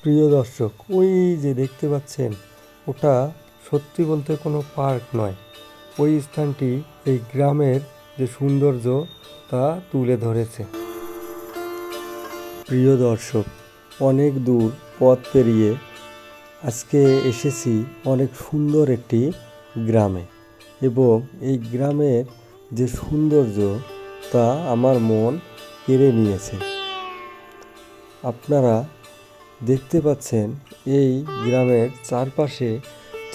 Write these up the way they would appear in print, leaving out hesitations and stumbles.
প্রিয় দর্শক, ওই যে দেখতে পাচ্ছেন, ওটা সত্যি বলতে কোনো পার্ক নয়। ওই স্থানটি এই গ্রামের যে সৌন্দর্য তা তুলে ধরেছে। প্রিয় দর্শক, অনেক দূর পথ পেরিয়ে আজকে এসেছি অনেক সুন্দর একটি গ্রামে, এবং এই গ্রামের যে সৌন্দর্য তা আমার মন কেড়ে নিয়েছে। আপনারা দেখতে পাচ্ছেন এই গ্রামের চারপাশে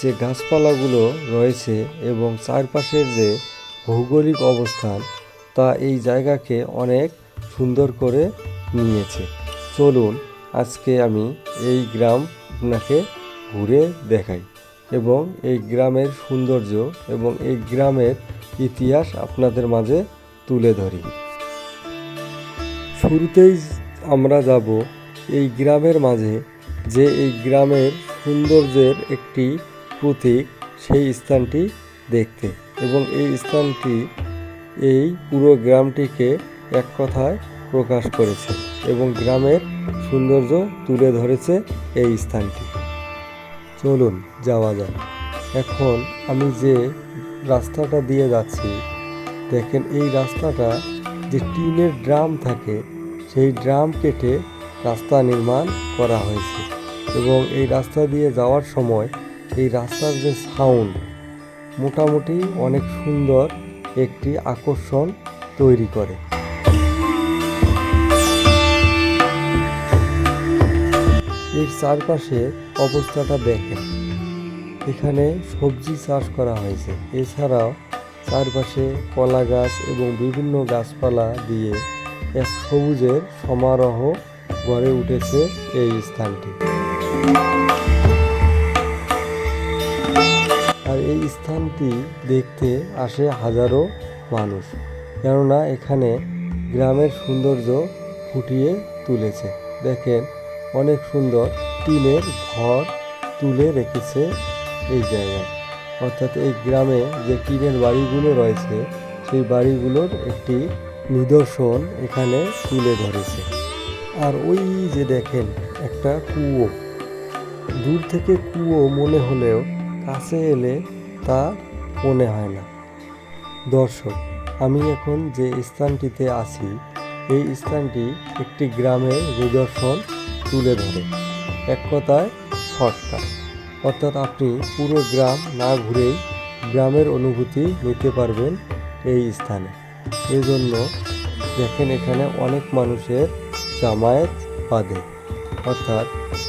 যে গাছপালাগুলো রয়েছে এবং চারপাশের যে ভৌগোলিক অবস্থান তা এই জায়গাকে অনেক সুন্দর করে নিয়েছে। চলুন আজকে আমি এই গ্রাম আপনাকে ঘুরে দেখাই এবং এই গ্রামের সৌন্দর্য এবং এই গ্রামের ইতিহাস আপনাদের মাঝে তুলে ধরি। শুরুতেই আমরা যাব এই গ্রামের মাঝে যে এই গ্রামের সৌন্দর্যের একটি প্রতীক সেই স্থানটি দেখতে, এবং এই স্থানটি এই পুরো গ্রামটিকে এক কথায় প্রকাশ করেছে এবং গ্রামের সৌন্দর্য তুলে ধরেছে এই স্থানটি। চলুন যাওয়া যাক। এখন আমি যে রাস্তাটা দিয়ে যাচ্ছি, দেখেন এই রাস্তাটা যে টিনের ড্রাম থাকে সেই ড্রাম কেটে রাস্তা নির্মাণ করা হয়েছে, এবং এই রাস্তা দিয়ে যাওয়ার সময় এই রাস্তার যে সাউন্ড মোটামুটি অনেক সুন্দর একটি আকর্ষণ তৈরি করে। এর চারপাশে অবস্থাটা দেখেন, এখানে সবজি চাষ করা হয়েছে, এছাড়াও চারপাশে কলা গাছ এবং বিভিন্ন গাছপালা দিয়ে এক সবুজের সমারোহ গড়ে উঠেছে এই স্থানটি। আর এই স্থানটি দেখতে আসে হাজারো মানুষ, কেননা এখানে গ্রামের সৌন্দর্য ফুটিয়ে তুলেছে। দেখেন অনেক সুন্দর টিনের ঘর তুলে রেখেছে এই জায়গায়, অর্থাৎ এই গ্রামে যে টিনের বাড়িগুলো রয়েছে সেই বাড়িগুলোর একটি নিদর্শন এখানে তুলে ধরেছে। আর ওই যে দেখেন একটা কুয়ো, দূর থেকে কুয়ো মনে হলেও কাছে এলে তা মনে হয় না। দর্শক, আমি এখন যে স্থানটিতে আছি এই স্থানটি একটি গ্রামের নিদর্শন তুলে ধরে, এক কথায় শর্টকাট, অর্থাৎ আপনি পুরো গ্রাম না ঘুরেই গ্রামের অনুভূতি নিতে পারবেন এই স্থানে। এই জন্য দেখেন এখানে অনেক মানুষের জামায়াত বাঁধে, অর্থাৎ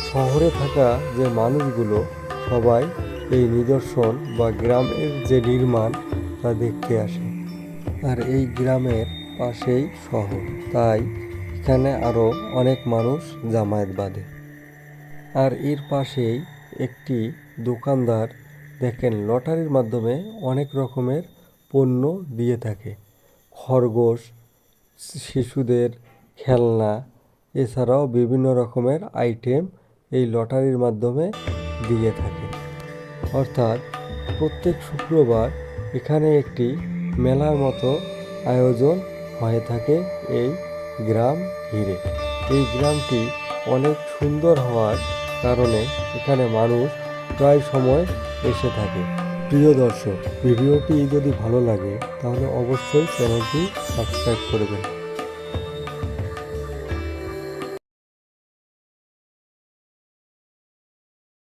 শহরে থাকা যে মানুষগুলো সবাই এই নিদর্শন বা গ্রামের যে নির্মাণ তা দেখতে আসে। আর এই গ্রামের পাশেই শহর, তাই এখানে আরও অনেক মানুষ জামায়াত বাঁধে। আর এর পাশেই একটি দোকানদার দেখেন লটারির মাধ্যমে অনেক রকমের পণ্য দিয়ে থাকে, খরগোশ, শিশুদের খেলনা, এছাড়াও বিভিন্ন রকমের আইটেম এই লটারির মাধ্যমে দিয়ে থাকে। অর্থাৎ প্রত্যেক শুক্রবার এখানে একটি মেলার মতো আয়োজন হয়ে থাকে এই গ্রাম ঘিরে। এই গ্রামটি অনেক সুন্দর হওয়ার কারণে এখানে মানুষ প্রায় সময় এসে থাকে। প্রিয় দর্শক, ভিডিওটি যদি ভালো লাগে তাহলে অবশ্যই চ্যানেলটি সাবস্ক্রাইব করবেন।